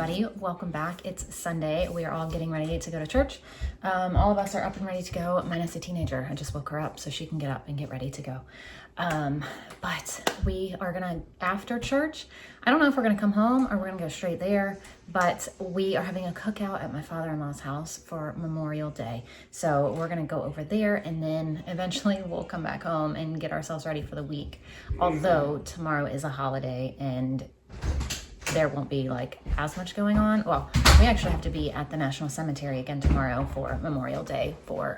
everybody, welcome back. It's Sunday. We are all getting ready to go to church. All of us are up and ready to go, minus a teenager. I just woke her up so she can get up and get ready to go. But we are gonna, after church, I don't know if we're gonna come home or we're gonna go straight there, but we are having a cookout at my father-in-law's house for Memorial Day. So we're gonna go over there and then eventually we'll come back home and get ourselves ready for the week. Although tomorrow is a holiday and there won't be like as much going on. Well, we actually have to be at the National Cemetery again tomorrow for Memorial Day for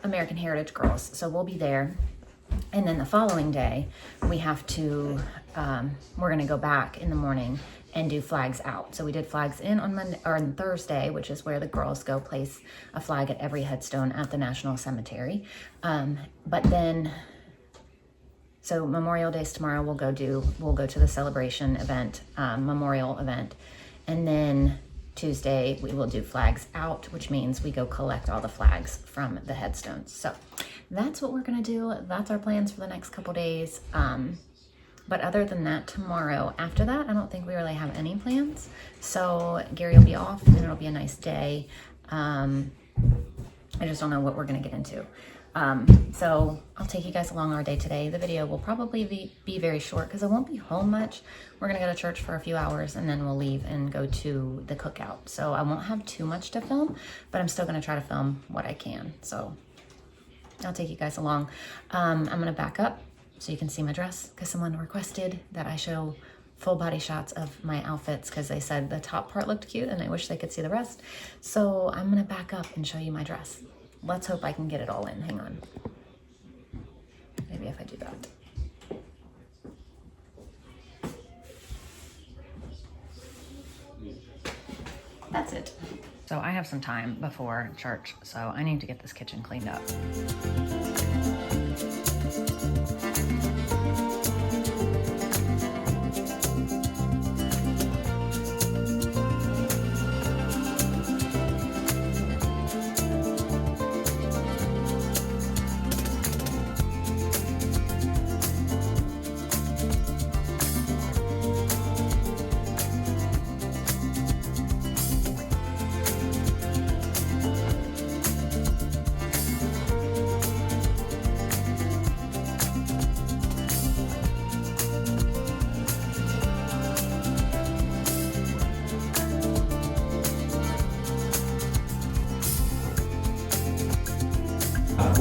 American Heritage Girls. So we'll be there. And then the following day, we have to, we're gonna go back in the morning and do flags out. So we did flags in on Monday or on Thursday, which is where the girls go place a flag at every headstone at the National Cemetery. But then, so Memorial Day's tomorrow, we'll go to the celebration event, memorial event. And then Tuesday, we will do flags out, which means we go collect all the flags from the headstones. So that's what we're gonna do. That's our plans for the next couple days. But other than that, tomorrow, after that, I don't think we really have any plans. So Gary will be off and it'll be a nice day. I just don't know what we're gonna get into. So I'll take you guys along our day today. The video will probably be very short because I won't be home much. We're gonna go to church for a few hours and then we'll leave and go to the cookout. So I won't have too much to film, but I'm still gonna try to film what I can. So I'll take you guys along. I'm gonna back up so you can see my dress because someone requested that I show full body shots of my outfits because they said the top part looked cute and I wish they could see the rest. So I'm gonna back up and show you my dress. Let's hope I can get it all in. Hang on. Maybe if I do that. That's it. So I have some time before church, so I need to get this kitchen cleaned up.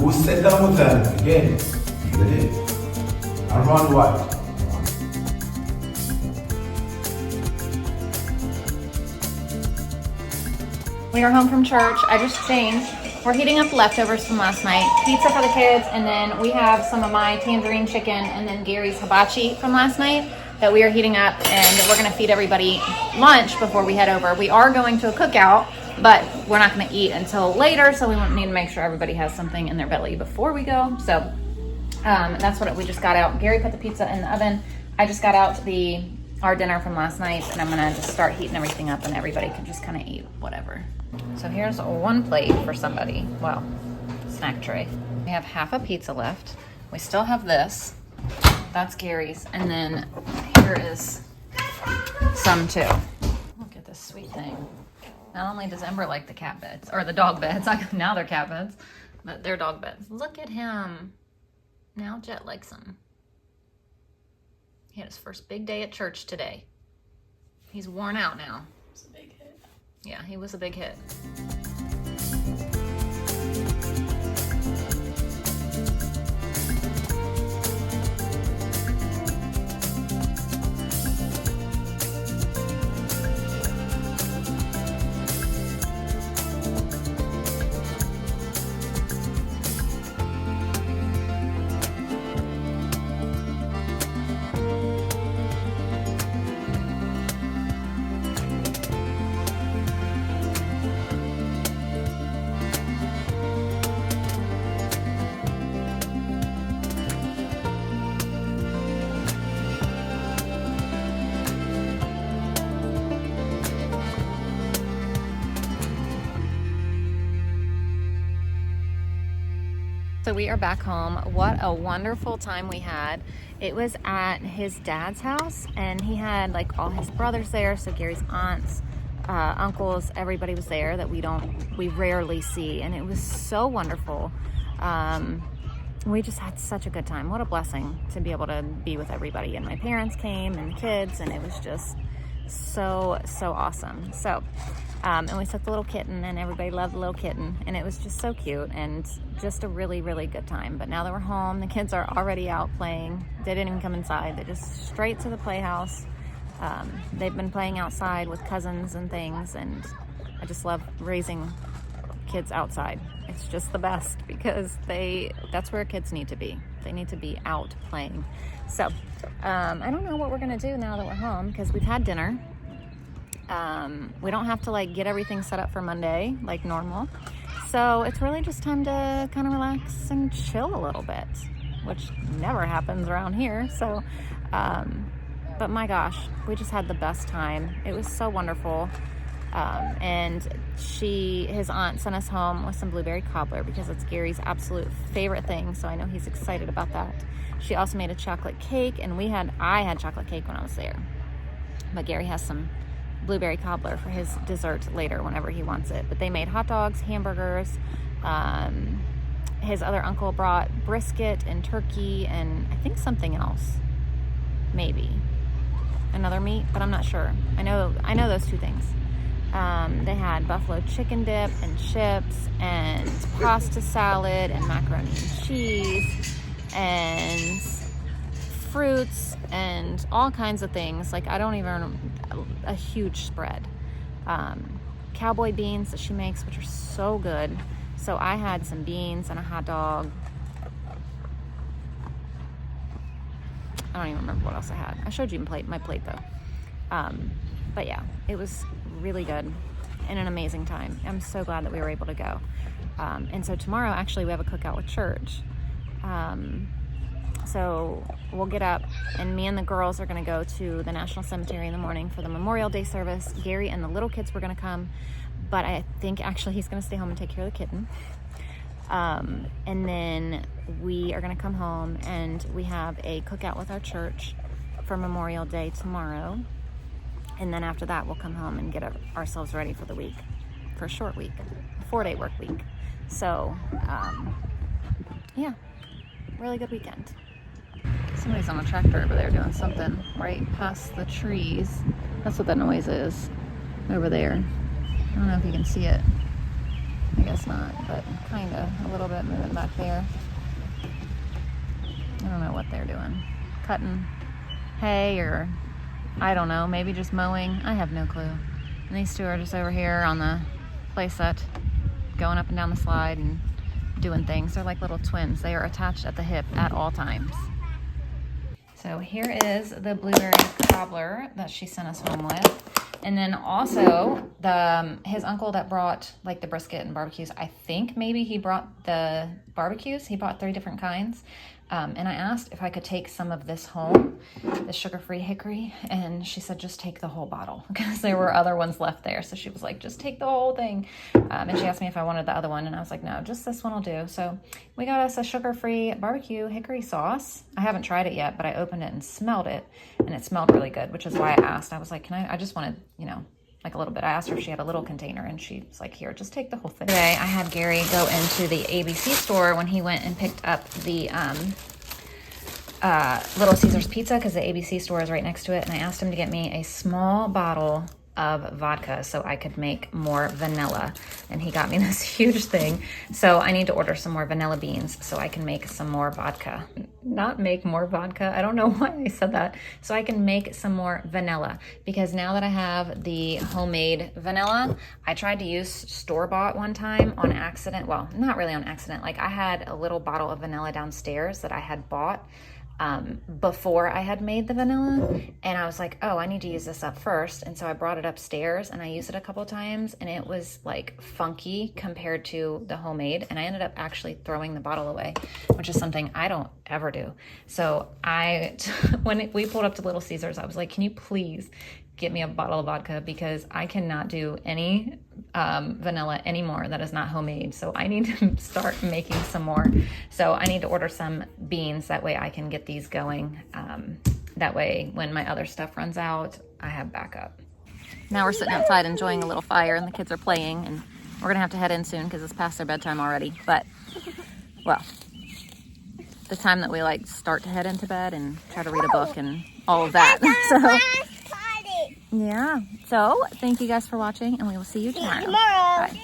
والسيد مثلا again ready around what We are home from church. I just changed. We're heating up leftovers from last night. Pizza for the kids, and then we have some of my tangerine chicken and then Gary's hibachi from last night that we are heating up, and we're gonna feed everybody lunch before we head over. We are going to a cookout, but we're not gonna eat until later, so we need to make sure everybody has something in their belly before we go. So that's what we just got out. Gary put the pizza in the oven. I just got out our dinner from last night, and I'm gonna just start heating everything up and everybody can just kind of eat whatever. So here's one plate for somebody. Well, snack tray. We have half a pizza left. We still have this. That's Gary's. And then here is some too. Look at this sweet thing. Not only does Ember like the cat beds, or the dog beds, now they're cat beds, but they're dog beds. Look at him. Now Jet likes them. He had his first big day at church today. He's worn out now. It's a big hit. Yeah, he was a big hit. So we are back home. What a wonderful time we had. It was at his dad's house, and he had like all his brothers there. So Gary's aunts, uncles, everybody was there that we rarely see, and it was so wonderful. We just had such a good time. What a blessing to be able to be with everybody. And my parents came and the kids, and it was just so awesome. So and we took the little kitten, and everybody loved the little kitten, and it was just so cute and just a really good time. But now that we're home, the kids are already out playing. They didn't even come inside. They just straight to the playhouse. They've been playing outside with cousins and things, and I just love raising kids outside. It's just the best because that's where kids need to be. They need to be out playing. So I don't know what we're gonna do now that we're home because we've had dinner. We don't have to like get everything set up for Monday like normal. So it's really just time to kind of relax and chill a little bit, which never happens around here. So, but my gosh, we just had the best time. It was so wonderful. And his aunt sent us home with some blueberry cobbler because it's Gary's absolute favorite thing. So I know he's excited about that. She also made a chocolate cake, and I had chocolate cake when I was there, but Gary has some blueberry cobbler for his dessert later whenever he wants it. But they made hot dogs, hamburgers. His other uncle brought brisket and turkey and I think something else, maybe another meat, but I'm not sure. I know those two things. They had buffalo chicken dip and chips and pasta salad and macaroni and cheese and fruits and all kinds of things. Like a huge spread. Cowboy beans that she makes, which are so good. So I had some beans and a hot dog. I don't even remember what else I had. I showed you my plate though. But yeah, it was really good and an amazing time. I'm so glad that we were able to go. And so tomorrow, actually, we have a cookout with church. So we'll get up, and me and the girls are going to go to the National Cemetery in the morning for the Memorial Day service. Gary and the little kids were going to come, but I think actually he's going to stay home and take care of the kitten. And then we are going to come home, and we have a cookout with our church for Memorial Day tomorrow. And then after that, we'll come home and get ourselves ready for the week, for a short week, a 4-day work week. So, yeah, really good weekend. Somebody's on a tractor over there doing something right past the trees. That's what that noise is over there. I don't know if you can see it. I guess not, but kind of a little bit moving back there. I don't know what they're doing. Cutting hay or I don't know, maybe just mowing. I have no clue. And these two are just over here on the playset, going up and down the slide and doing things. They're like little twins. They are attached at the hip at all times. So here is the blueberry cobbler that she sent us home with. And then also his uncle that brought like the brisket and barbecues, I think maybe he brought the barbecues. He bought 3 different kinds. And I asked if I could take some of this home, the sugar-free hickory, and she said just take the whole bottle because there were other ones left there. So she was like, just take the whole thing. And she asked me if I wanted the other one, and I was like, no, just this one will do. So we got us a sugar-free barbecue hickory sauce. I haven't tried it yet, but I opened it and smelled it, and it smelled really good, which is why I asked. I was like, I just wanted, like a little bit. I asked her if she had a little container, and she was like, here, just take the whole thing. Today, I had Gary go into the ABC store when he went and picked up the Little Caesars pizza because the ABC store is right next to it, and I asked him to get me a small bottle of vodka so I could make more vanilla, and he got me this huge thing. So I need to order some more vanilla beans so I can make some more vodka. Not make more vodka. I don't know why I said that. So I can make some more vanilla, because now that I have the homemade vanilla, I tried to use store-bought one time on accident. Well, not really on accident. Like I had a little bottle of vanilla downstairs that I had bought before I had made the vanilla, and I was like, oh, I need to use this up first. And so I brought it upstairs and I used it a couple times, and it was like funky compared to the homemade, and I ended up actually throwing the bottle away, which is something I don't ever do. So when we pulled up to Little Caesars, I was like, can you please get me a bottle of vodka, because I cannot do any vanilla anymore that is not homemade. So I need to start making some more. So I need to order some beans. That way I can get these going. That way when my other stuff runs out, I have backup. Now we're sitting outside enjoying a little fire and the kids are playing, and we're gonna have to head in soon because it's past their bedtime already. But, well, the time that we like start to head into bed and try to read a book and all of that. So, yeah. So, thank you guys for watching, and we will see you tomorrow. Bye.